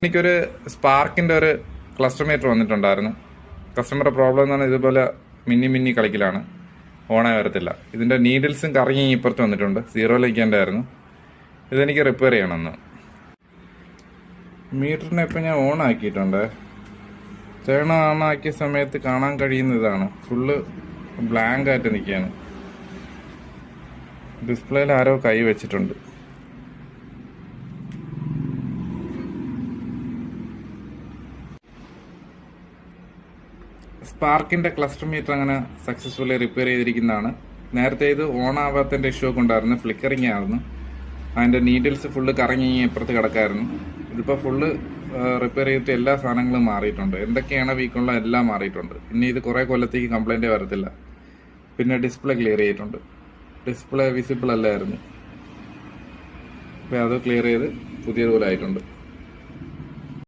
എനിക്കൊരു സ്പാർക്കിൻ്റെ ഒരു cluster metre വന്നിട്ടുണ്ടായിരുന്നു. കസ്റ്റമറുടെ പ്രോബ്ലം എന്ന് പറഞ്ഞാൽ ഇതുപോലെ മിന്നി കളിക്കലാണ്, ഓണായി വരത്തില്ല. ഇതിൻ്റെ നീഡിൽസും കറങ്ങി ഇപ്പുറത്ത് വന്നിട്ടുണ്ട്, സീറോയിലേക്കാൻ്റെ ആയിരുന്നു. ഇതെനിക്ക് റിപ്പയർ ചെയ്യണമെന്ന്. മീറ്ററിനെ ഇപ്പം ഞാൻ ഓൺ ആക്കിയിട്ടുണ്ട്. ചേട്ടൻ ഓണാക്കിയ സമയത്ത് കാണാൻ കഴിയുന്ന ഇതാണ്, ഫുള്ള് ബ്ലാങ്ക് ആയിട്ട് നിൽക്കുകയാണ്. ഡിസ്പ്ലേയിൽ ആരോ കൈ വെച്ചിട്ടുണ്ട്. സ്പാർക്കിൻ്റെ ക്ലസ്റ്റർ മീറ്റർ അങ്ങനെ സക്സസ്ഫുള്ളി റിപ്പയർ ചെയ്തിരിക്കുന്നതാണ്. നേരത്തെ ഇത് ഓൺ ആവാത്തതിൻ്റെ ഇഷ്യൂ ഒക്കെ ഉണ്ടായിരുന്നു, ഫ്ലിക്കറിങ് ആയിരുന്നു. അതിൻ്റെ നീഡിൽസ് ഫുള്ള് കറങ്ങി ഇപ്പുറത്ത് കിടക്കായിരുന്നു. ഇതിപ്പോൾ ഫുള്ള് റിപ്പയർ ചെയ്തിട്ട് എല്ലാ സാധനങ്ങളും മാറിയിട്ടുണ്ട്. എന്തൊക്കെയാണ് വീക്കുള്ള എല്ലാം മാറിയിട്ടുണ്ട്. ഇനി ഇത് കുറേ കൊല്ലത്തേക്ക് കംപ്ലൈൻറ്റേ വരത്തില്ല. പിന്നെ ഡിസ്പ്ലേ ക്ലിയർ ചെയ്തിട്ടുണ്ട്. ഡിസ്പ്ലേ വിസിബിൾ അല്ലായിരുന്നു, അപ്പോൾ അത് ക്ലിയർ ചെയ്ത് പുതിയതുപോലെ ആയിട്ടുണ്ട്.